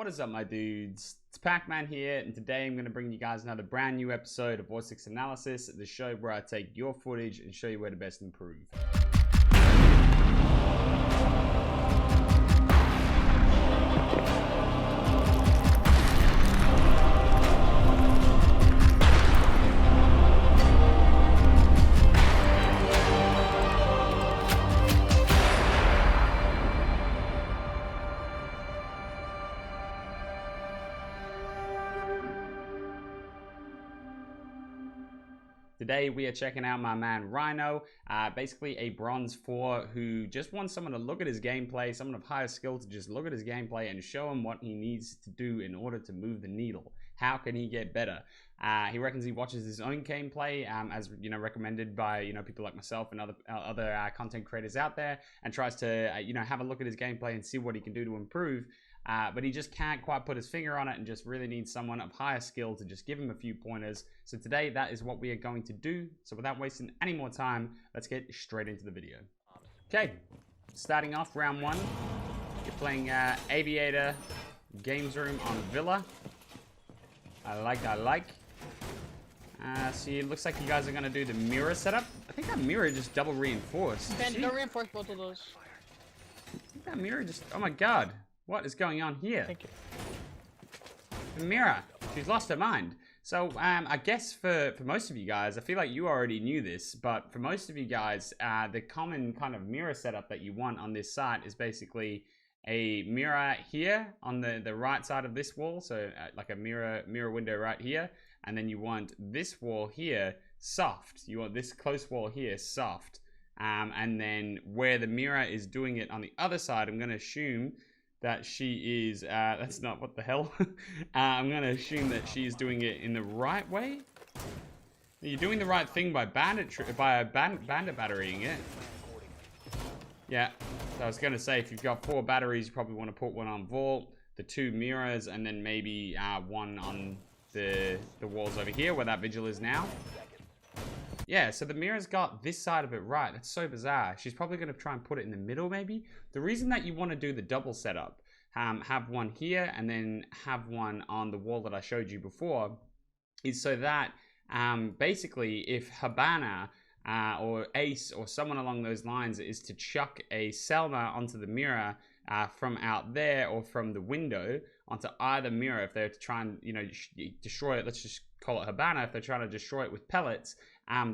What is up, my dudes? It's Pac-Man here, and today I'm going to bring you guys another brand new episode of Vortex Analysis, the show where I take your footage and show you where to best improve. Today we are checking out my man Rhino, basically a bronze 4 who just wants someone to look at his gameplay, someone of higher skill to just look at his gameplay and show him what he needs to do in order to move the needle. How can he get better? He reckons he watches his own gameplay, as you know, recommended by people like myself and other content creators out there, and tries to have a look at his gameplay and see what he can do to improve. But he just can't quite put his finger on it and just really needs someone of higher skill to just give him a few pointers. So today, that is what we are going to do. So without wasting any more time, let's get straight into the video. Okay, starting off round 1. You're playing Aviator Games Room on Villa. I like. So it looks like you guys are going to do the mirror setup. I think that mirror just double reinforced. Ben, go reinforce both of those. I think that mirror just... Oh my god. What is going on here? Thank you. The mirror. She's lost her mind. So, I guess for most of you guys, I feel like you already knew this, but for most of you guys, the common kind of mirror setup that you want on this site is basically a mirror here on the right side of this wall. So, like a mirror window right here. And then you want this wall here soft. You want this close wall here soft. And then where the mirror is doing it on the other side, I'm going to assume that she is, that's not what the hell. I'm going to assume that she's doing it in the right way. You're doing the right thing by bandit batterying it. Yeah, so I was going to say, if you've got 4 batteries, you probably want to put one on vault, the 2 mirrors, and then maybe one on the walls over here where that vigil is now. Yeah, so the mirror's got this side of it right. That's so bizarre. She's probably going to try and put it in the middle, maybe. The reason that you want to do the double setup, have one here and then have one on the wall that I showed you before, is so that basically if Habana or Ace or someone along those lines is to chuck a Selma onto the mirror from out there or from the window onto either mirror, if they're to try and destroy it, let's just call it Habana, if they're trying to destroy it with pellets,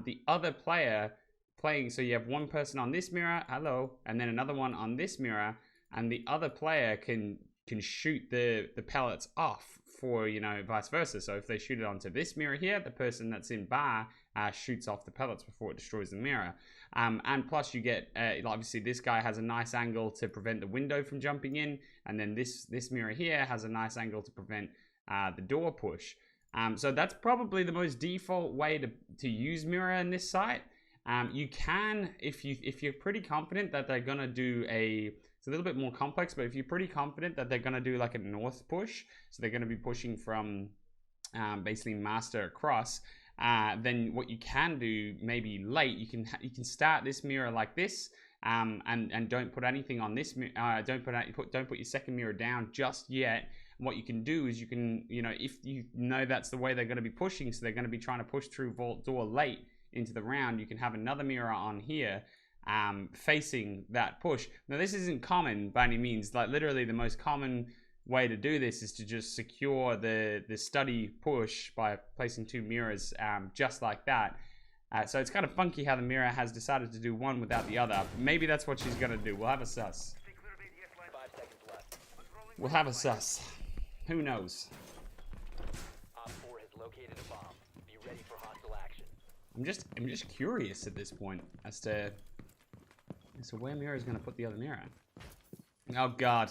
the other player playing, so you have one person on this mirror, hello, and then another one on this mirror, and the other player can shoot the pellets off for, vice versa. So if they shoot it onto this mirror here, the person that's in bar shoots off the pellets before it destroys the mirror. And plus you get, obviously this guy has a nice angle to prevent the window from jumping in, and then this mirror here has a nice angle to prevent the door push. So that's probably the most default way to use mirror in this site. You can, if you're pretty confident that they're gonna do it's a little bit more complex, but if you're pretty confident that they're gonna do like a north push, so they're gonna be pushing from basically master across, then what you can do maybe late, you can start this mirror like this, and don't put anything on this. Don't put your second mirror down just yet. What you can do is you can, if you know that's the way they're going to be pushing, so they're going to be trying to push through vault door late into the round, you can have another mirror on here facing that push. Now this isn't common by any means. Like literally the most common way to do this is to just secure the study push by placing 2 mirrors just like that. So it's kind of funky how the mirror has decided to do one without the other. Maybe that's what she's going to do. We'll have a sus. We'll have a sus. Who knows? I'm just curious at this point as to where mirror is going to put the other mirror. Oh god.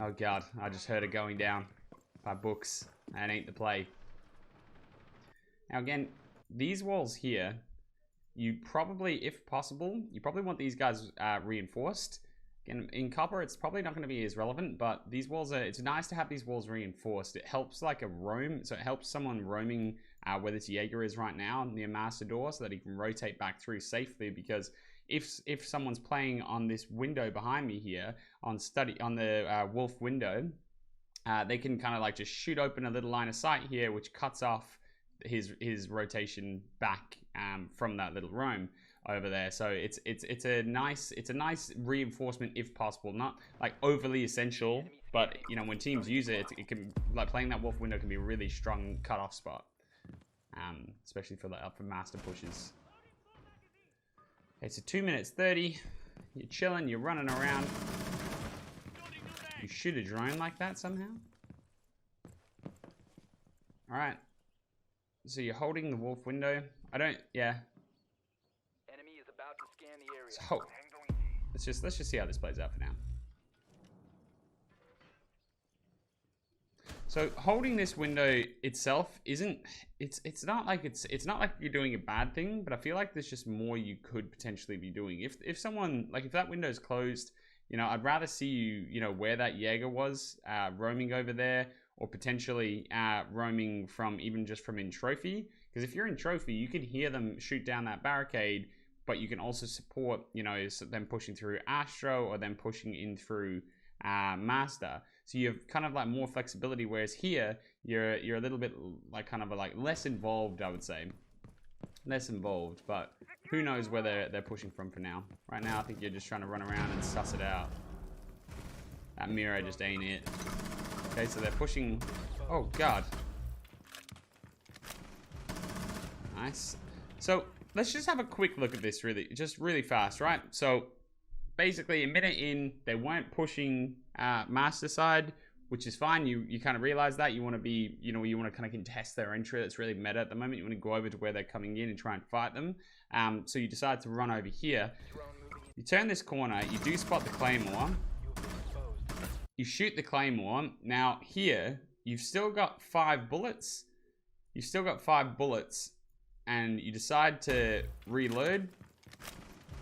Oh god. I just heard it going down by books. That ain't the play. Now again, these walls here, you probably, if possible, you probably want these guys reinforced. In copper, it's probably not going to be as relevant, but these walls it's nice to have these walls reinforced. It helps like a roam, so it helps someone roaming where this Jaeger is right now near master door, so that he can rotate back through safely, because if someone's playing on this window behind me here, on the wolf window, they can kind of like just shoot open a little line of sight here, which cuts off his rotation back from that little roam over there. So it's a nice reinforcement if possible, not like overly essential, but you know, when teams use it, it can, like, playing that wolf window can be a really strong cutoff spot, especially for for master pushes. Okay, so 2 minutes 30. You're chilling, you're running around. You shoot a drone like that somehow. All right. So you're holding the wolf window. Yeah. Enemy is about to scan the area. So, let's just see how this plays out for now. So holding this window itself isn't, it's not like you're doing a bad thing, but I feel like there's just more you could potentially be doing. If someone, like, if that window's closed, you know, I'd rather see you know, where that Jaeger was, roaming over there, or potentially roaming from, even just from in trophy. Because if you're in trophy, you can hear them shoot down that barricade, but you can also support, you know, them pushing through Astro or them pushing in through Master. So you have kind of like more flexibility, whereas here you're a little bit like kind of like less involved, I would say. Less involved, but who knows where they're pushing from for now. Right now I think you're just trying to run around and suss it out. That mirror just ain't it. Okay, so they're pushing. Oh god. Nice. So let's just have a quick look at this really fast, right? So basically a minute in, they weren't pushing master side, which is fine. You kind of realize that you want to be, you know, you want to kind of contest their entry. That's really meta at the moment. You want to go over to where they're coming in and try and fight them. So you decide to run over here. You turn this corner, you do spot the claymore. You shoot the claymore. Now here, you've still got 5 bullets. You've still got 5 bullets, and you decide to reload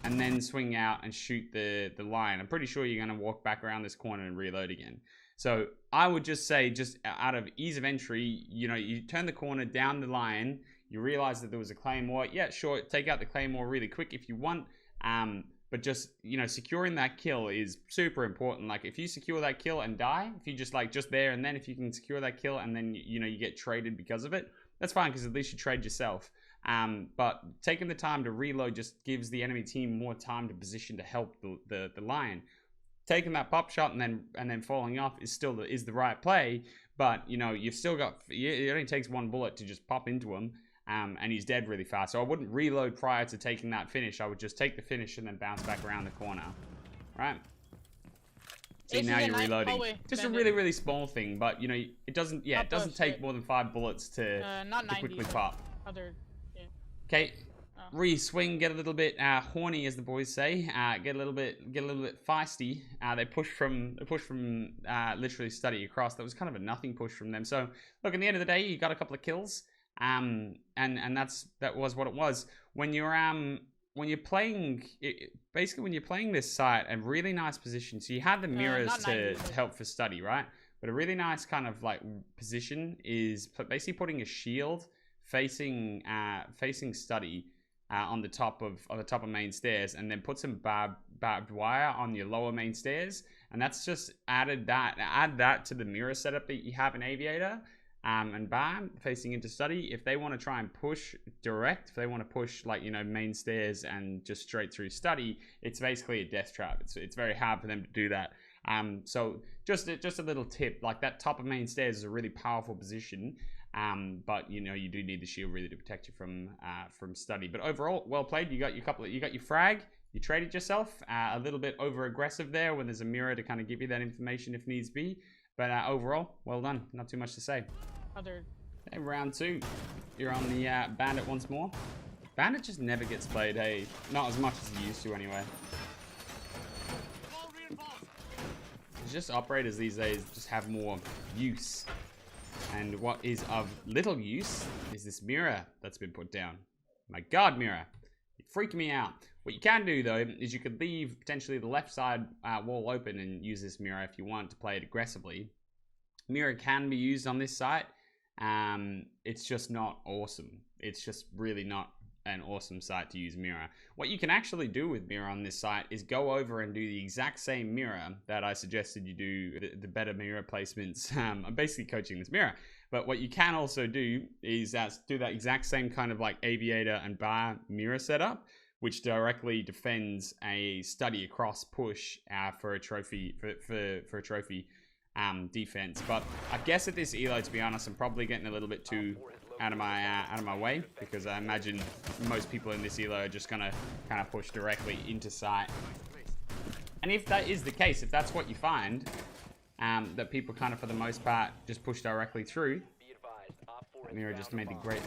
and then swing out and shoot the lion. I'm pretty sure you're going to walk back around this corner and reload again. So I would just say, just out of ease of entry, you know, you turn the corner down the lion, you realize that there was a claymore. Yeah, sure, take out the claymore really quick if you want. But just, you know, securing that kill is super important. Like, if you secure that kill and die, if you just there and then, if you can secure that kill and then, you know, you get traded because of it, that's fine, because at least you trade yourself. But taking the time to reload just gives the enemy team more time to position to help the lion. Taking that pop shot and then falling off is still the right play, but you know, you've still got, it only takes 1 bullet to just pop into him, and he's dead really fast. So I wouldn't reload prior to taking that finish. I would just take the finish and then bounce back around the corner. Right? See, now you're reloading. Just a really small thing, but you know, it doesn't take more than 5 bullets to quickly pop. Okay, re-swing, get a little bit horny, as the boys say. Get a little bit feisty. They push from literally study across. That was kind of a nothing push from them. So look, at the end of the day, you got a couple of kills. And that was what it was. When you're playing, basically when you're playing this site, a really nice position. So you had the mirrors to help for study, right? But a really nice kind of like position is basically putting a shield facing study on the top of main stairs, and then put some barbed wire on your lower main stairs, and that's just add that to the mirror setup that you have in Aviator, and bam, facing into study. If they want to try and push direct, if they want to push, like, you know, main stairs and just straight through study, it's basically a death trap. It's very hard for them to do that. So just a little tip, like, that top of main stairs is a really powerful position. But you know, you do need the shield really to protect you from study. But overall, well played. You got your frag. You traded yourself. A little bit over aggressive there when there's a mirror to kind of give you that information if needs be. But overall, well done. Not too much to say. Hey, round 2. You're on the Bandit once more. Bandit just never gets played. Hey, not as much as he used to anyway. It's just operators these days just have more use. And what is of little use is this mirror that's been put down. My god, mirror. You're freaking me out. What you can do, though, is you could leave potentially the left side wall open and use this mirror if you want to play it aggressively. Mirror can be used on this site. It's just not awesome. It's just really not an awesome site to use mirror. What you can actually do with mirror on this site is go over and do the exact same mirror that I suggested you do, the better mirror placements. I'm basically coaching this mirror. But what you can also do is do that exact same kind of like aviator and bar mirror setup, which directly defends a study across push for a trophy for a trophy defense. But I guess at this elo, to be honest, I'm probably getting a little bit too out of my way, because I imagine most people in this elo are just gonna kind of push directly into sight. And if that is the case, if that's what you find, that people kind of for the most part just push directly through. Mira just made the great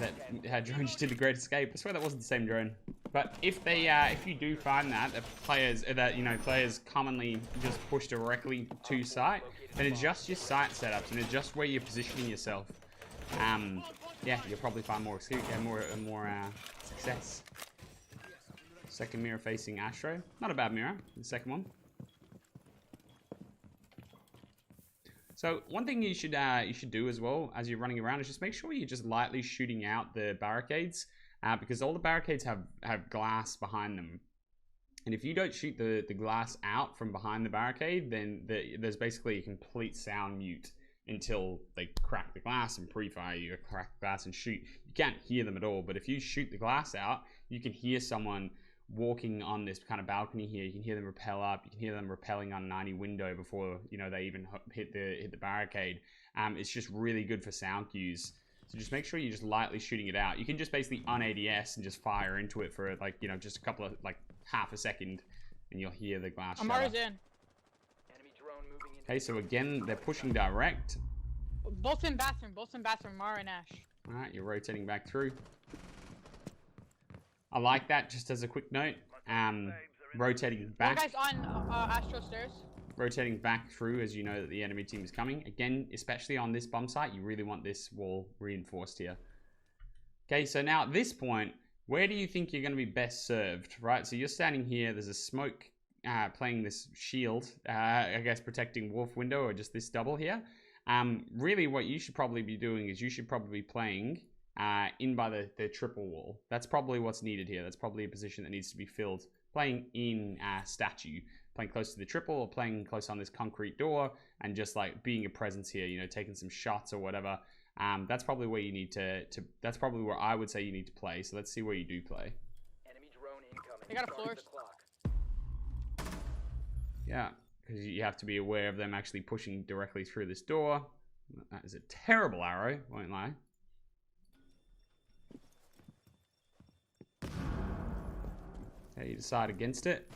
drone just did the great escape. I swear that wasn't the same drone. But if you do find that players commonly just push directly to sight, then adjust your sight setups and adjust where you're positioning yourself. Yeah, you'll probably find more success. Second mirror facing Astro. Not a bad mirror, the second one. So one thing you should do as well as you're running around is just make sure you're just lightly shooting out the barricades, because all the barricades have glass behind them. And if you don't shoot the glass out from behind the barricade, then there's basically a complete sound mute until they crack the glass and pre-fire you, crack the glass and shoot. You can't hear them at all, but if you shoot the glass out, you can hear someone walking on this kind of balcony here. You can hear them rappel up. You can hear them rappelling on 90 window before they even hit the barricade. It's just really good for sound cues. So just make sure you're just lightly shooting it out. You can just basically un-ADS and just fire into it for just a couple of half a second, and you'll hear the glass shatter. Amara's in. Okay, so again, they're pushing direct. Both in bathroom, Mara and Ash. Alright, you're rotating back through. I like that, just as a quick note. Rotating back. One guy's on Astro stairs. Rotating back through as you know that the enemy team is coming. Again, especially on this bomb site, you really want this wall reinforced here. Okay, so now at this point, where do you think you're going to be best served, right? So you're standing here, there's a smoke playing this shield, I guess protecting Wolf window, or just this double here. Really what you should probably be doing is you should probably be playing in by the triple wall. That's probably what's needed here. That's probably a position that needs to be filled. Playing in statue, playing close to the triple, or playing close on this concrete door, and just being a presence here, taking some shots or whatever. That's probably where you need that's probably where I would say you need to play. So let's see where you do play. Enemy drone incoming. They got a floor. Yeah, because you have to be aware of them actually pushing directly through this door. That is a terrible arrow, won't lie. Okay, you decide against it.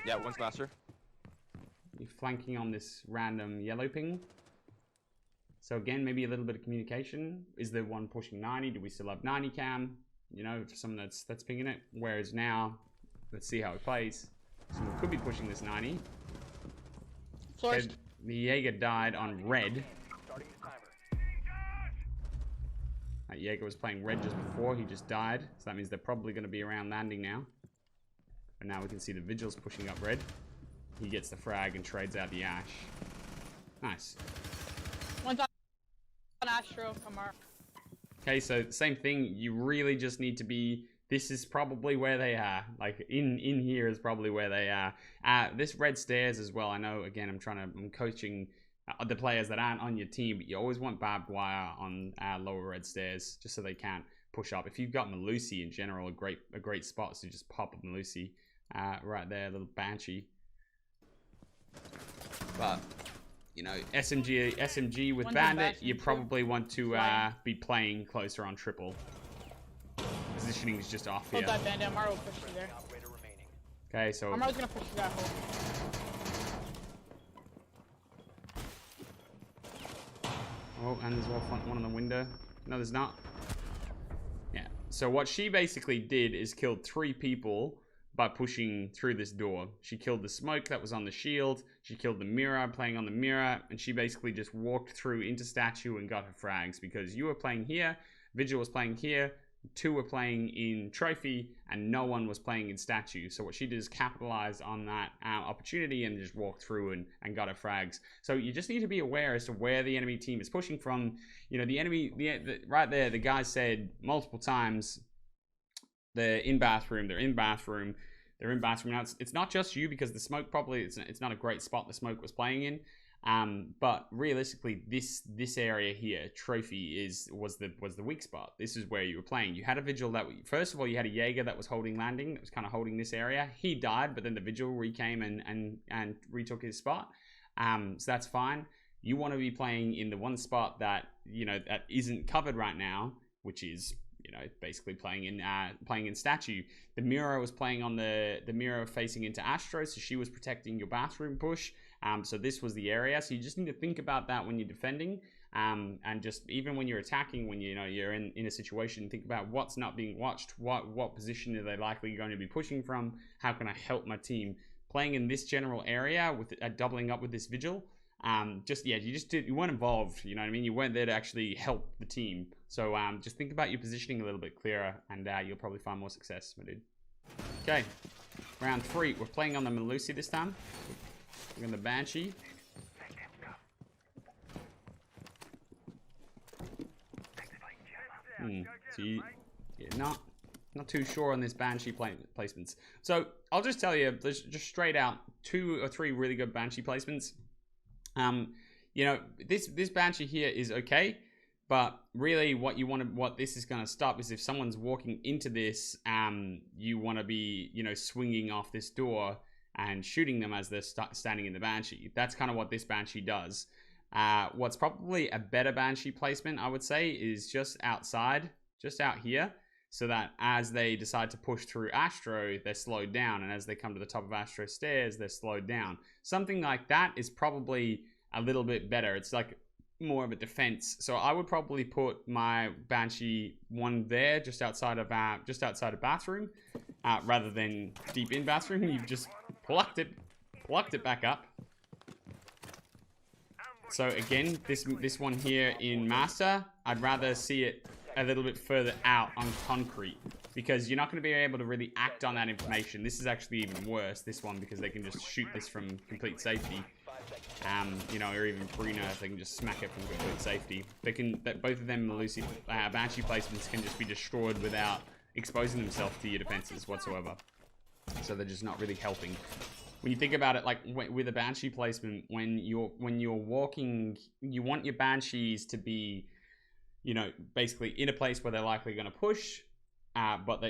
Yeah, one's master. You're flanking on this random yellow ping. So again, maybe a little bit of communication. Is there one pushing 90? Do we still have 90 cam? For someone that's pinging it. Whereas now, let's see how it plays. Someone could be pushing this 90. Floors. The Jaeger died on red. Jaeger was playing red just before, he just died. So that means they're probably going to be around landing now. And now we can see the Vigil's pushing up red. He gets the frag and trades out the Ash. Nice. One's on Astro, Amara. Okay, so same thing. You really just need to be... This is probably where they are. In here is probably where they are. This red stairs as well. I know, again, I'm coaching the players that aren't on your team, but you always want barbed wire on lower red stairs, just so they can't push up. If you've got Malusi in general, a great spot, so just pop up Malusi right there, little Banshee. But SMG with Bandit, you probably want to be playing closer on triple. Positioning is just off here. Hold that Bandit, Amara will push you there. Okay, so Amara's gonna push you that hole. Oh, and there's one on the window. No, there's not. Yeah. So what she basically did is killed 3 people by pushing through this door. She killed the smoke that was on the shield. She killed the mirror, playing on the mirror. And she basically just walked through into statue and got her frags. Because you were playing here, Vigil was playing here, 2 were playing in trophy, and no one was playing in statue. So what she did is capitalize on that opportunity and just walk through and got her frags. So you just need to be aware as to where the enemy team is pushing from. The enemy, right there, the guy said multiple times, They're in bathroom. They're in bathroom. They're in bathroom. Now, it's not just you because the smoke probably, it's not a great spot the smoke was playing in. But realistically, this area here, trophy, was the weak spot. This is where you were playing. You had a vigil that, first of all, you had a Jaeger that was holding landing, that was kind of holding this area. He died, but then the vigil recame and retook his spot. So that's fine. You want to be playing in the one spot that, you know, that isn't covered right now, which is, you know, basically playing in statue. The mirror was playing on the mirror facing into Astro, so she was protecting your bathroom push. So this was the area. So you just need to think about that when you're defending, and just even when you're attacking, when you're in a situation, think about what's not being watched, what position are they likely going to be pushing from, how can I help my team. Playing in this general area with doubling up with this vigil, you weren't involved, you know what I mean? You weren't there to actually help the team. So just think about your positioning a little bit clearer, and you'll probably find more success, my dude. Okay, round 3. We're playing on the Melusi this time. We're on the Banshee. So you're not too sure on this Banshee placements. So I'll just tell you, there's just straight out 2 or 3 really good Banshee placements. You know, this Banshee here is okay, but really what this is going to stop is if someone's walking into this, you want to be, you know, swinging off this door and shooting them as they're standing in the Banshee. That's kind of what this Banshee does. What's probably a better Banshee placement, I would say, is just outside, just out here, so that as they decide to push through Astro, they're slowed down, and as they come to the top of Astro stairs, they're slowed down. Something like that is probably a little bit better. It's like more of a defense. So I would probably put my Banshee one there, just outside of bathroom, rather than deep in bathroom. You've just plucked it back up. So again, this one here in Master, I'd rather see it a little bit further out on concrete, because you're not going to be able to really act on that information. This is actually even worse, this one, because they can just shoot this from complete safety. You know, or even Bruno, they can just smack it from complete safety. Both of them, Melusi, Banshee placements can just be destroyed without exposing themselves to your defenses whatsoever. So they're just not really helping. When you think about it, like with a Banshee placement, when you're walking, you want your Banshees to be, you know, basically in a place where they're likely going to push, but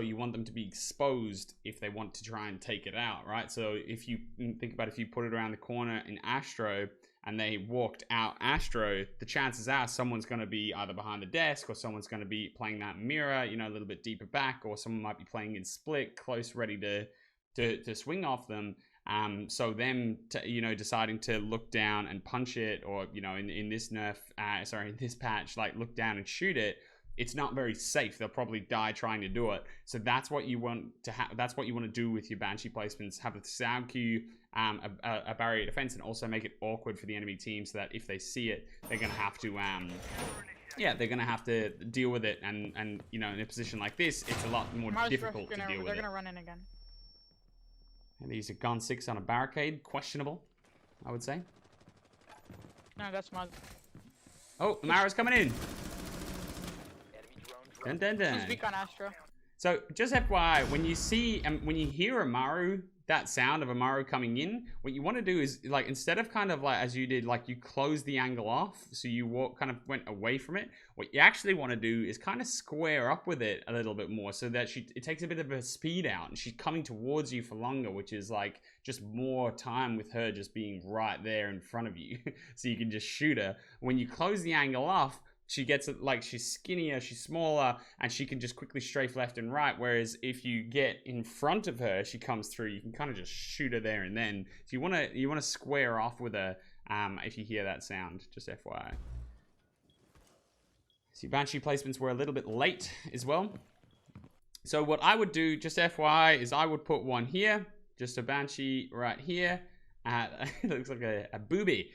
you want them to be exposed if they want to try and take it out, right? So if you think about, if you put it around the corner in Astro and they walked out Astro, the chances are someone's going to be either behind the desk, or someone's going to be playing that mirror, you know, a little bit deeper back, or someone might be playing in split, close, ready to swing off them. So them, you know, deciding to look down and punch it, or, you know, in this in this patch, like look down and shoot it, it's not very safe. They'll probably die trying to do it. So that's what you want to have. That's what you want to do with your Banshee placements. Have a sound cue, a barrier defense, and also make it awkward for the enemy team, so that if they see it, they're gonna have to, they're gonna have to deal with it. And you know, in a position like this, it's a lot more difficult to deal with it. They're gonna run in again. And these are Gun 6 on a barricade. Questionable, I would say. No, that's Mud. Oh, Amara's coming in. Dun, dun, dun. He's weak on Astro. So just FYI, when you see, when you hear Amaru, that sound of Amaru coming in, what you want to do is, like, instead of kind of like as you did, like you close the angle off, so you went away from it. What you actually want to do is kind of square up with it a little bit more, so that it takes a bit of a speed out, and she's coming towards you for longer, which is like just more time with her just being right there in front of you, so you can just shoot her. When you close the angle off, she gets it, like, she's skinnier, she's smaller, and she can just quickly strafe left and right. Whereas if you get in front of her, she comes through, you can kind of just shoot her there and then. So you want to square off with her if you hear that sound, just FYI. See, Banshee placements were a little bit late as well. So what I would do, just FYI, is I would put one here, just a Banshee right here. It looks like a booby.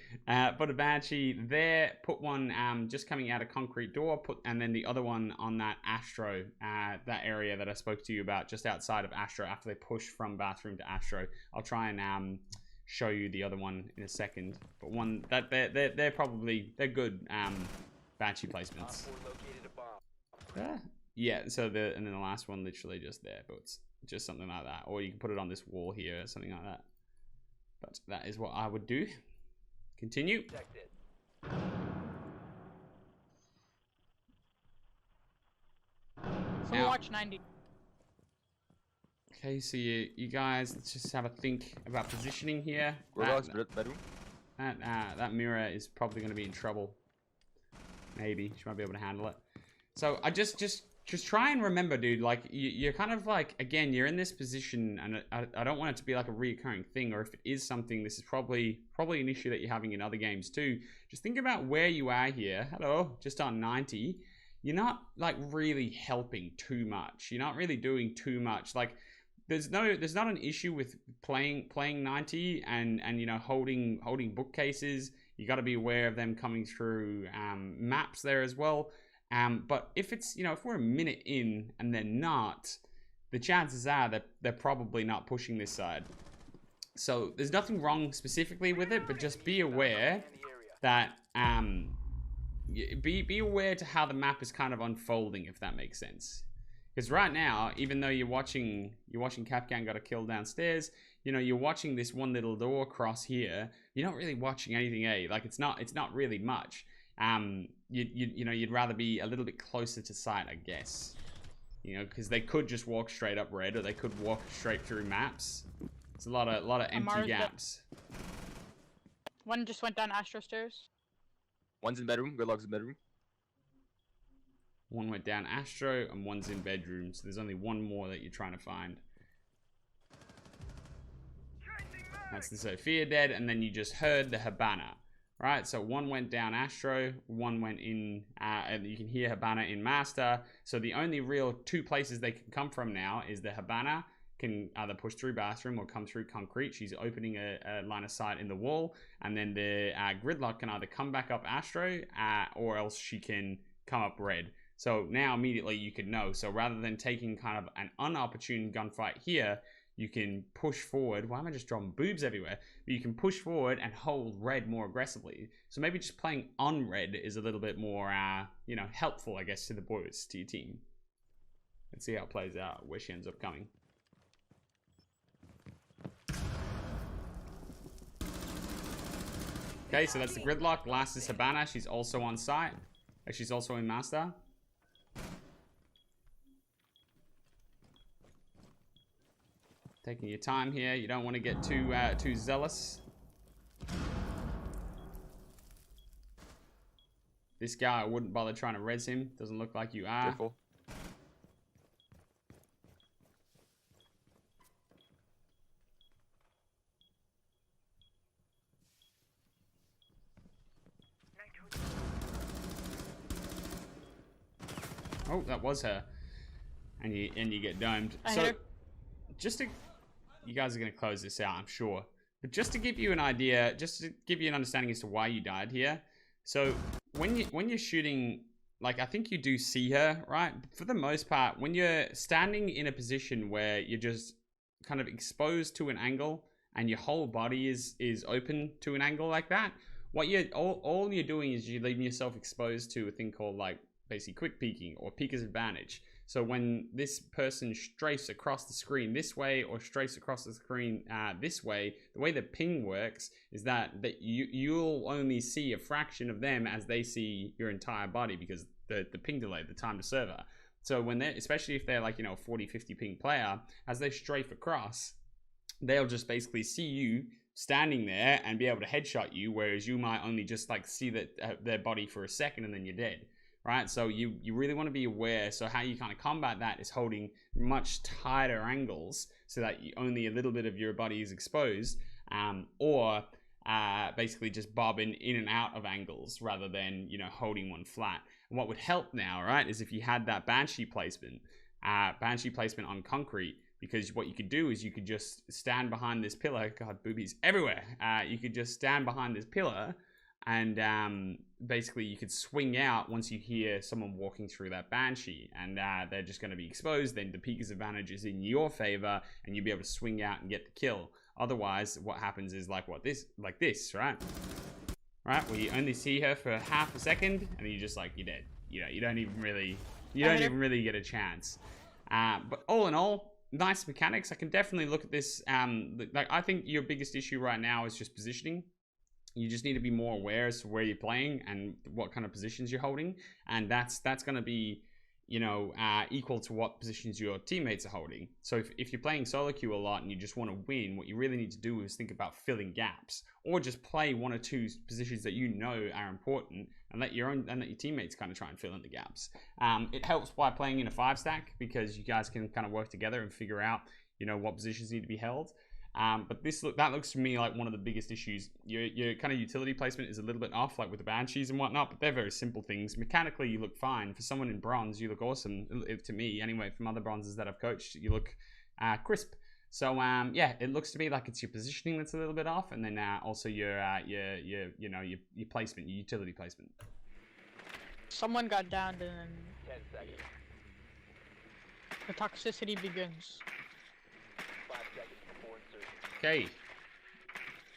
Put a Banshee there, put one just coming out of concrete door, and then the other one on that Astro, that area that I spoke to you about, just outside of Astro, after they push from bathroom to Astro. I'll try and show you the other one in a second. But one that they're good Banshee placements. Yeah, so and then the last one literally just there, but it's just something like that. Or you can put it on this wall here or something like that. But that is what I would do. Continue. Detected. Full watch 90. Okay, so you guys, let's just have a think about positioning here. Gridlock's bedroom. That mirror is probably going to be in trouble. Maybe she might be able to handle it. So I just try and remember, dude. Like you're kind of like, again, you're in this position, and I don't want it to be like a reoccurring thing. Or if it is something, this is probably an issue that you're having in other games too. Just think about where you are here. Hello, just on 90. You're not like really helping too much. You're not really doing too much. Like there's not an issue with playing 90 and you know holding bookcases. You got to be aware of them coming through maps there as well. But if it's, you know, if we're a minute in and they're not, the chances are that they're probably not pushing this side. So there's nothing wrong specifically with it, but just be aware that be aware to how the map is kind of unfolding, if that makes sense. Because right now, even though you're watching Capcan got a kill downstairs, you know, you're watching this one little door cross here. You're not really watching anything, like it's not really much. You know, you'd rather be a little bit closer to sight, I guess. You know, because they could just walk straight up red, or they could walk straight through maps. It's a lot of empty gaps. One just went down Astro stairs. One's in bedroom. Gridlock's in bedroom. One went down Astro, and one's in bedroom. So there's only one more that you're trying to find. That's the Sophia dead, and then you just heard the Habana. Right, so one went down Astro, one went in, and you can hear Habana in Master. So the only real two places they can come from now is the Habana can either push through bathroom or come through concrete. She's opening a line of sight in the wall, and then the Gridlock can either come back up Astro, or else she can come up red. So now immediately you could know. So rather than taking kind of an unopportune gunfight here, you can push forward. Why am I just drawing boobs everywhere? But you can push forward and hold red more aggressively. So maybe just playing on red is a little bit more, you know, helpful, I guess, to the boys, to your team. Let's see how it plays out, where she ends up coming. Okay, so that's the Gridlock. Last is Habana. She's also on site. She's also in Master. Taking your time here. You don't want to get too zealous. This guy, I wouldn't bother trying to res him. Doesn't look like you are. Careful. Oh, that was her. And you get domed. So just to, you guys are going to close this out, I'm sure. But just to give you an idea, just to give you an understanding as to why you died here. So when you're shooting, like I think you do see her, right? For the most part, when you're standing in a position where you're just kind of exposed to an angle and your whole body is open to an angle like that, what all you're doing is you're leaving yourself exposed to a thing called like basically quick peeking or peeker's advantage. So when this person strafes across the screen this way or strafes across the screen this way, the way the ping works is that you'll only see a fraction of them as they see your entire body because the ping delay, the time to server. So when they're, especially if they're like, you know, 40, 50 ping player, as they strafe across, they'll just basically see you standing there and be able to headshot you, whereas you might only just like see that their body for a second and then you're dead. Right, so you really want to be aware. So how you kind of combat that is holding much tighter angles so that only a little bit of your body is exposed, or basically just bobbing in and out of angles rather than, you know, holding one flat. And what would help now, right, is if you had that Banshee placement on concrete, because what you could do is you could just stand behind this pillar. God, boobies everywhere. You could just stand behind this pillar. And basically you could swing out once you hear someone walking through that Banshee, and they're just going to be exposed. Then the peeker's advantage is in your favor and you'll be able to swing out and get the kill. Otherwise, what happens is like this, right? Right, where you only see her for half a second and you're just like, you're dead. You know, you don't even really You don't even really get a chance. But all in all, nice mechanics. I can definitely look at this. Like, I think your biggest issue right now is just positioning. You just need to be more aware as to where you're playing and what kind of positions you're holding, and that's going to be, you know, equal to what positions your teammates are holding. So if you're playing solo queue a lot and you just want to win, what you really need to do is think about filling gaps, or just play one or two positions that you know are important, and let your teammates kind of try and fill in the gaps. It helps by playing in a 5-stack, because you guys can kind of work together and figure out, you know, what positions need to be held. But that looks to me like one of the biggest issues. Your kind of utility placement is a little bit off, like with the Banshees and whatnot, but they're very simple things. Mechanically, you look fine. For someone in bronze, you look awesome. To me, anyway, from other bronzes that I've coached, you look crisp. So yeah, it looks to me like it's your positioning that's a little bit off, and then also your placement, your utility placement. Someone got downed and then 10 seconds. the toxicity begins. 5 seconds before insertion. Okay,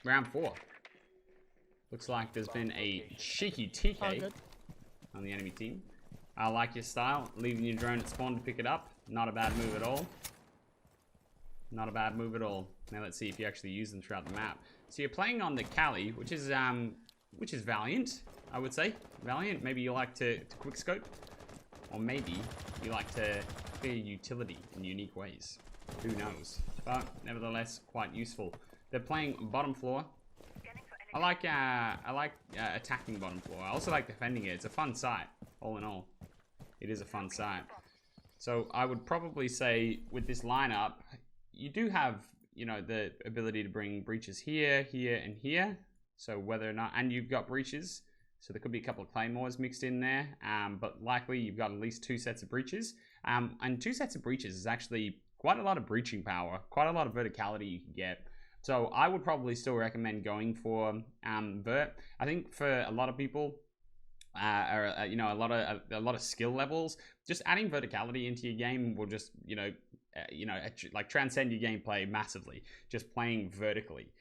round 4. Looks like there's been a cheeky All TK good. on the enemy team. I like your style, leaving your drone at spawn to pick it up. Not a bad move at all. Not a bad move at all. Now let's see if you actually use them throughout the map. So you're playing on the Cali, which is valiant, I would say. Valiant. Maybe you like to quick scope, or maybe you like to clear utility in unique ways. Who knows? But nevertheless, quite useful. They're playing bottom floor. I like attacking bottom floor. I also like defending it. It's a fun sight. All in all, it is a fun sight. So I would probably say with this lineup, you do have, you know, the ability to bring breaches here, here, and here. So whether or not, and you've got breaches, so there could be a couple of claymores mixed in there, but likely you've got at least 2 sets of breaches. And 2 sets of breaches is actually quite a lot of breaching power, quite a lot of verticality you can get. So I would probably still recommend going for vert. I think for a lot of people, you know, a lot of skill levels, just adding verticality into your game will just, like transcend your gameplay massively, just playing vertically.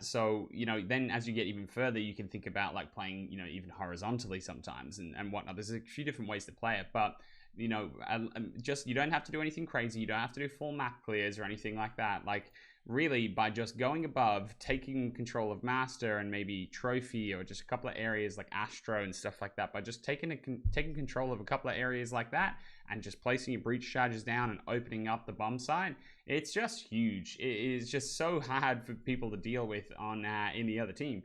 So, you know, then as you get even further, you can think about like playing, you know, even horizontally sometimes and whatnot. There's a few different ways to play it, but, you know, just, you don't have to do anything crazy. You don't have to do full map clears or anything like that. Like, really, by just going above, taking control of Master and maybe Trophy, or just a couple of areas like Astro and stuff like that, by just taking control of a couple of areas like that and just placing your breach charges down and opening up the bomb site, it's just huge. It is just so hard for people to deal with on in the other team.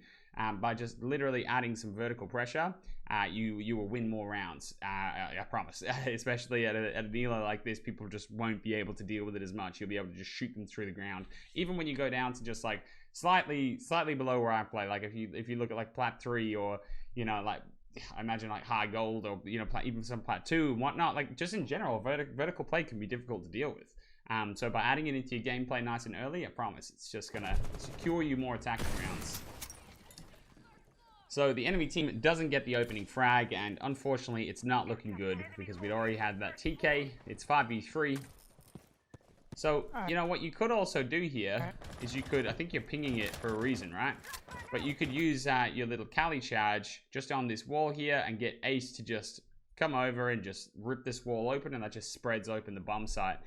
By just literally adding some vertical pressure, you will win more rounds. I promise. Especially at an elo like this, people just won't be able to deal with it as much. You'll be able to just shoot them through the ground. Even when you go down to just like slightly below where I play, like if you look at like Plat 3, or, you know, like I imagine like high gold, or, you know, even some Plat 2 and whatnot, like just in general, vertical play can be difficult to deal with. So by adding it into your gameplay nice and early, I promise it's just gonna secure you more attacking rounds. So the enemy team doesn't get the opening frag, and unfortunately it's not looking good because we'd already had that TK. It's 5v3. So, you know, what you could also do here is you could, I think you're pinging it for a reason, right? But you could use your little Cali charge just on this wall here and get Ace to just come over and just rip this wall open, and that just spreads open the bomb site.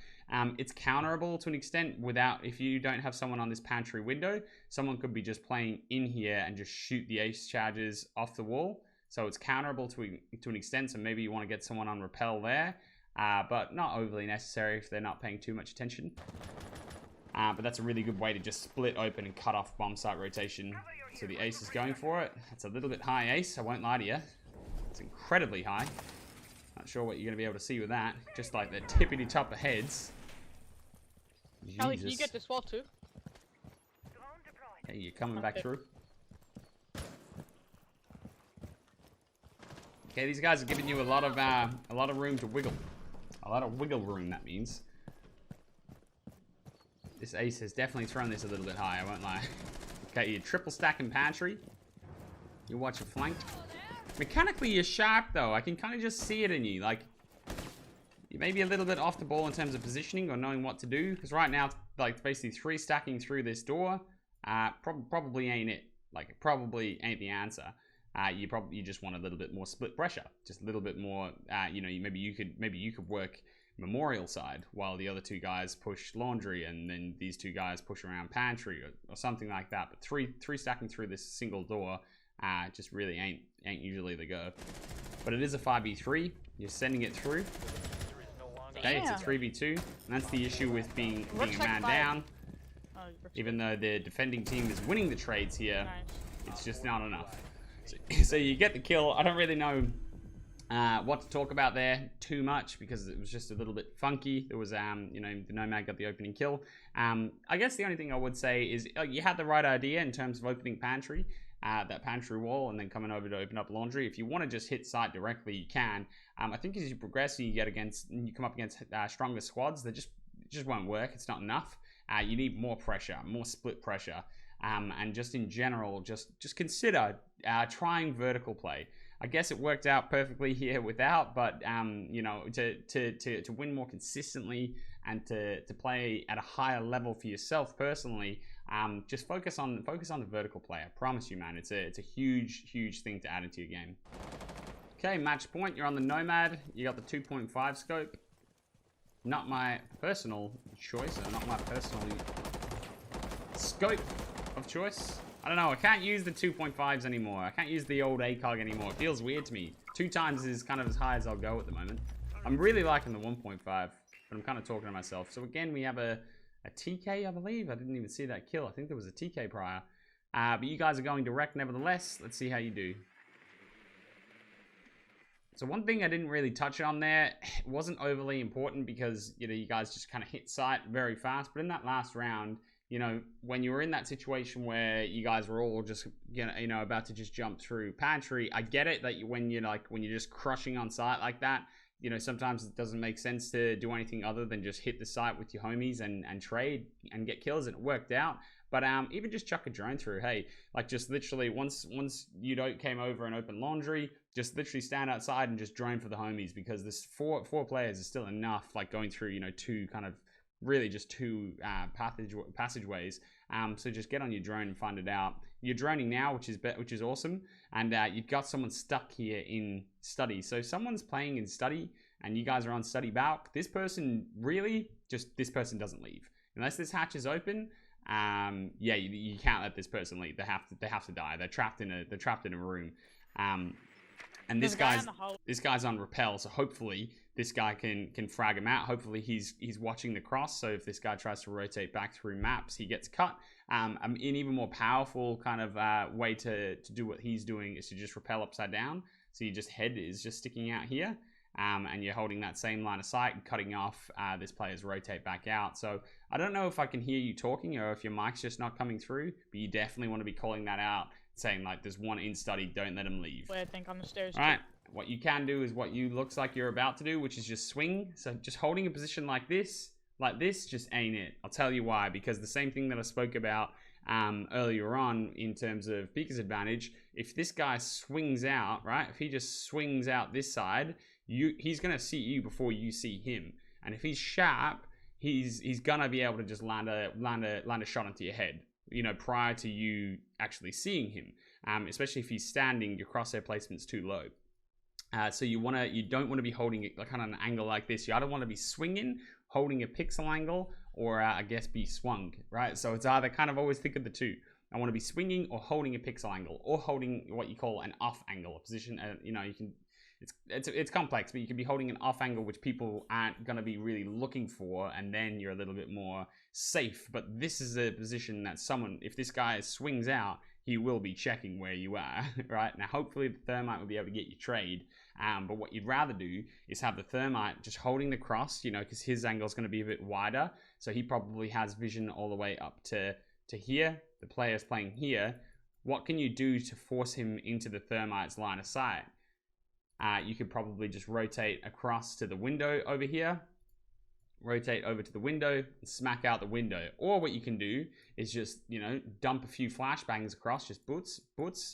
It's counterable to an extent without, if you don't have someone on this pantry window, someone could be just playing in here and just shoot the Ace charges off the wall. So it's counterable to an extent, so maybe you want to get someone on repel there, but not overly necessary if they're not paying too much attention. But that's a really good way to just split open and cut off bomb site rotation. So the Ace is going for it. It's a little bit high Ace, I won't lie to you. It's incredibly high. Not sure what you're going to be able to see with that. Just like the tippity top of heads. Ellie, can you get this wall too? Hey, you're coming back through. Okay, these guys are giving you a lot of room to wiggle. A lot of wiggle room, that means. This Ace has definitely thrown this a little bit high, I won't lie. Okay, you're triple stacking pantry. You watch your flank. Mechanically, you're sharp, though. I can kind of just see it in you. Like, you may be a little bit off the ball in terms of positioning or knowing what to do. Because right now, like, basically 3 stacking through this door probably ain't it. Like, it probably ain't the answer. you just want a little bit more split pressure, just a little bit more. Maybe you could work Memorial side while the other two guys push Laundry, and then these two guys push around Pantry or something like that. But three stacking through this single door just really ain't usually the go. But it is a 5v3. You're sending it through. Okay, it's a 3v2, and that's the issue with being a man down. Even though the defending team is winning the trades here, it's just not enough. So you get the kill. I don't really know what to talk about there too much because it was just a little bit funky. There was, the Nomad got the opening kill. I guess the only thing I would say is you had the right idea in terms of opening Pantry, that Pantry wall, and then coming over to open up Laundry. If you want to just hit site directly, you can. I think as you progress, you come up against stronger squads. That just won't work. It's not enough. You need more pressure, more split pressure, and just in general, just consider trying vertical play. I guess it worked out perfectly here without, but to win more consistently and to play at a higher level for yourself personally, just focus on the vertical play. I promise you, man, it's a huge thing to add into your game. Okay, match point. You're on the Nomad. You got the 2.5 scope. Not my personal choice, or not my personal scope of choice. I don't know, I can't use the 2.5s anymore. I can't use the old ACOG anymore. It feels weird to me. 2 times is kind of as high as I'll go at the moment. I'm really liking the 1.5, but I'm kind of talking to myself. So again, we have a TK, I believe. I didn't even see that kill. I think there was a TK prior. But you guys are going direct nevertheless. Let's see how you do. So one thing I didn't really touch on there, it wasn't overly important because, you guys just kind of hit site very fast. But in that last round, when you were in that situation where you guys were all just, about to just jump through Pantry, I get it that when you're just crushing on site like that, sometimes it doesn't make sense to do anything other than just hit the site with your homies and trade and get kills, and it worked out. But even just chuck a drone through, hey, just literally once you came over and opened Laundry, just literally stand outside and just drone for the homies, because this four players is still enough, going through, two kind of really just two passageways. So just get on your drone and find it out. You're droning now, which is awesome, and you've got someone stuck here in study. So someone's playing in study, and you guys are on study balk. This person doesn't leave unless this hatch is open. You can't let this person leave. They have to die. They're trapped in a room. And this guy's on rappel, so hopefully this guy can frag him out. Hopefully he's watching the cross, so if this guy tries to rotate back through maps, he gets cut. An even more powerful kind of way to do what he's doing is to just rappel upside down. So your head is just sticking out here, and you're holding that same line of sight and cutting off this player's rotate back out. So I don't know if I can hear you talking or if your mic's just not coming through, but you definitely want to be calling that out, saying there's one in study, don't let him leave. I think on the stairs. All right. What you can do is what you looks like you're about to do, which is just swing. So just holding a position like this just ain't it. I'll tell you why, because the same thing that I spoke about earlier on in terms of Beaker's advantage, if this guy swings out, right? If he just swings out this side, he's gonna see you before you see him. And if he's sharp, he's gonna be able to just land a shot into your head, prior to you actually seeing him. Especially if he's standing, your crosshair placement's too low. So you don't want to be holding it kind of an angle like this. You either want to be swinging, holding a pixel angle, or I guess be swung, right? So it's either kind of always think of the two. I want to be swinging or holding a pixel angle, or holding what you call an off angle, a position. You can, it's complex, but you can be holding an off angle, which people aren't going to be really looking for, and then you're a little bit more safe. But this is a position that if this guy swings out, he will be checking where you are, right? Now, hopefully the Thermite will be able to get you trade. But what you'd rather do is have the Thermite just holding the cross, because his angle is going to be a bit wider. So he probably has vision all the way up to here. The player's playing here. What can you do to force him into the Thermite's line of sight? You could probably just rotate across to the window over here. Rotate over to the window and smack out the window. Or what you can do is just, dump a few flashbangs across, just boots,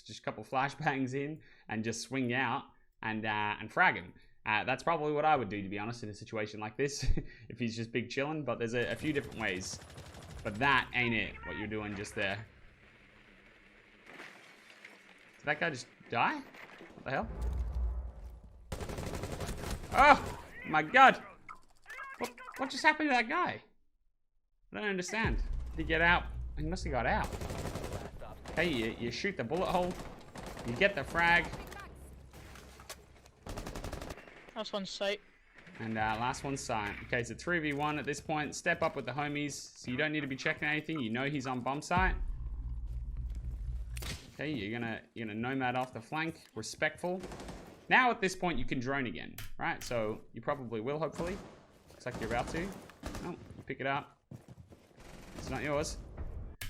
just a couple flashbangs in and just swing out and frag him. That's probably what I would do, to be honest, in a situation like this, if he's just big chilling. But there's a few different ways. But that ain't it, what you're doing just there. Did that guy just die? What the hell? Oh my god! What just happened to that guy? I don't understand. Did he get out? He must have got out. Okay, you shoot the bullet hole. You get the frag. Last one's sight. And last one's sight. Okay, so 3v1 at this point. Step up with the homies, so you don't need to be checking anything. You know he's on bomb site. Okay, you're gonna nomad off the flank. Respectful. Now at this point you can drone again, right? So you probably will, hopefully. Looks like you're about to. Oh, you pick it up. It's not yours.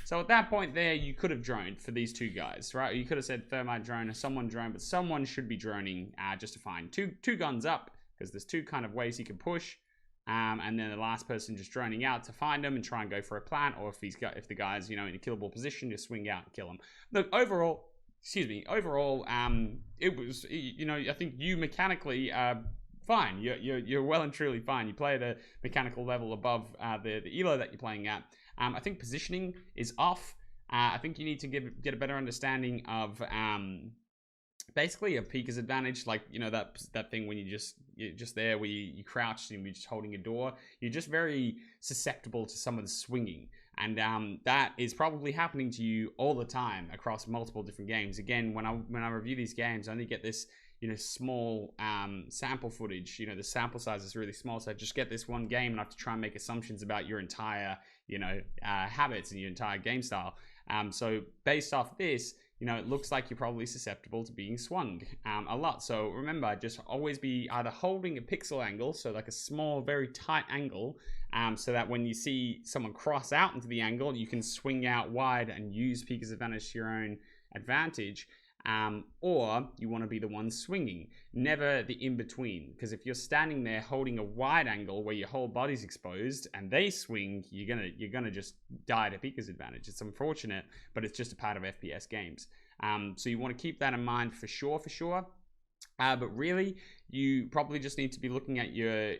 So at that point there, you could have droned for these two guys, right? You could have said thermite drone or someone drone, but someone should be droning just to find two guns up, because there's two kind of ways you can push. And then the last person just droning out to find them and try and go for a plant, or if the guy's, you know, in a killable position, just swing out and kill him. Look, overall, it was, you know, I think you mechanically fine. You're well and truly fine. You play at a mechanical level above the elo that you're playing at. I think positioning is off. I think you need to get a better understanding of basically a peeker's advantage, like, you know, that thing when you're just there where you crouch and you're just holding a door. You're just very susceptible to someone swinging, and that is probably happening to you all the time across multiple different games. Again, when I review these games, I only get this, you know, small sample footage. You know, the sample size is really small, so I just get this one game and I have to try and make assumptions about your entire, you know, habits and your entire game style. So based off this, you know, it looks like you're probably susceptible to being swung a lot. So remember, just always be either holding a pixel angle, so like a small, very tight angle, so that when you see someone cross out into the angle, you can swing out wide and use peeker's advantage to your own advantage. Or you want to be the one swinging, never the in-between, because if you're standing there holding a wide angle where your whole body's exposed and they swing, you're gonna just die to peeker's advantage. It's unfortunate, but it's just a part of FPS games. So you want to keep that in mind for sure. But really, you probably just need to be looking at your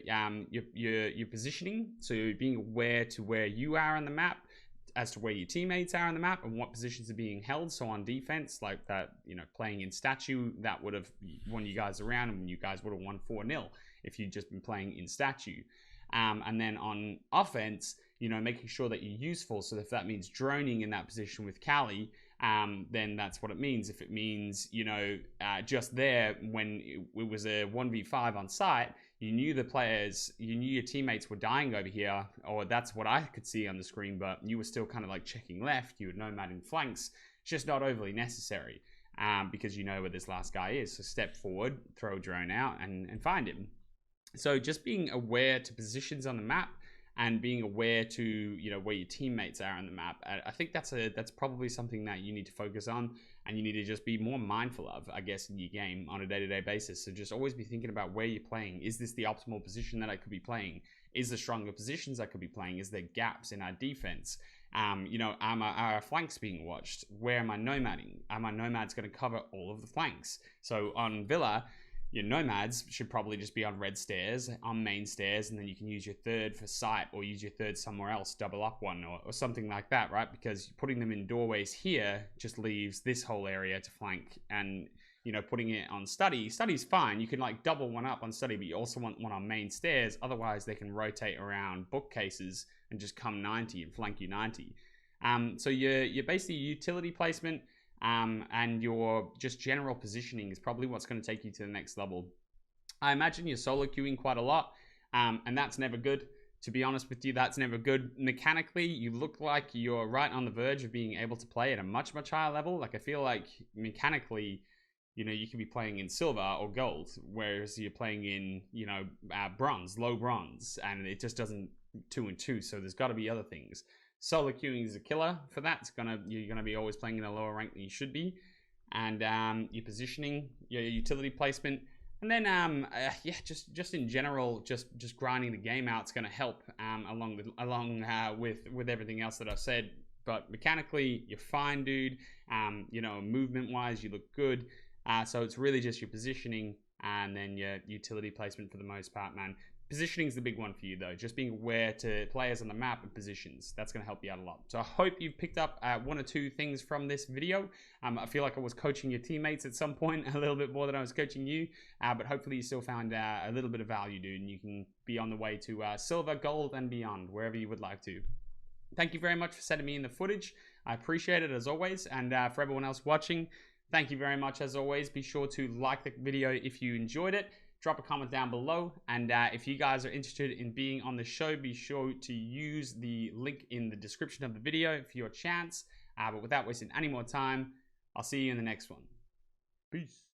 positioning, so being aware to where you are on the map, as to where your teammates are on the map and what positions are being held. So on defense, like that, you know, playing in statue, that would have won you guys around, and you guys would have won 4-0 if you'd just been playing in statue. And then on offense, you know, making sure that you're useful. So if that means droning in that position with Callie, then that's what it means. If it means, you know, just there when it was a 1v5 on site, you knew the players, you knew your teammates were dying over here, or that's what I could see on the screen, but you were still kind of like checking left, you were nomading flanks. It's just not overly necessary, because you know where this last guy is. So step forward, throw a drone out, and find him. So just being aware to positions on the map, and being aware to, you know, where your teammates are on the map. I think that's probably something that you need to focus on, and you need to just be more mindful of, I guess, in your game on a day-to-day basis. So just always be thinking about where you're playing. Is this the optimal position that I could be playing? Is there stronger positions I could be playing? Is there gaps in our defense? You know, are our flanks being watched? Where am I nomading? Are my nomads going to cover all of the flanks? So on Villa, your nomads should probably just be on red stairs, on main stairs, and then you can use your third for sight, or use your third somewhere else, double up one, or something like that, right? Because putting them in doorways here just leaves this whole area to flank. And, you know, putting it on study's fine. You can like double one up on study, but you also want one on main stairs. Otherwise, they can rotate around bookcases and just come 90 and flank you 90. So your basically utility placement, and your just general positioning is probably what's going to take you to the next level. I imagine you're solo queuing quite a lot, and that's never good. To be honest with you, that's never good. Mechanically, you look like you're right on the verge of being able to play at a much, much higher level. Like, I feel like mechanically, you know, you could be playing in silver or gold, whereas you're playing in, you know, bronze, low bronze, and it just doesn't 2 and 2. So there's got to be other things. Solo queuing is a killer for that. You're gonna be always playing in a lower rank than you should be, and your positioning, your utility placement, and then yeah, just in general, just grinding the game out is gonna help along with everything else that I've said. But mechanically, you're fine, dude. You know, movement wise, you look good. So it's really just your positioning and then your utility placement for the most part, man. Positioning is the big one for you, though. Just being aware to players on the map and positions. That's going to help you out a lot. So I hope you've picked up one or two things from this video. I feel like I was coaching your teammates at some point a little bit more than I was coaching you. But hopefully you still found a little bit of value, dude. And you can be on the way to silver, gold, and beyond, wherever you would like to. Thank you very much for sending me in the footage. I appreciate it as always. And for everyone else watching, thank you very much as always. Be sure to like the video if you enjoyed it. Drop a comment down below, and if you guys are interested in being on the show, be sure to use the link in the description of the video for your chance. But without wasting any more time, I'll see you in the next one. Peace.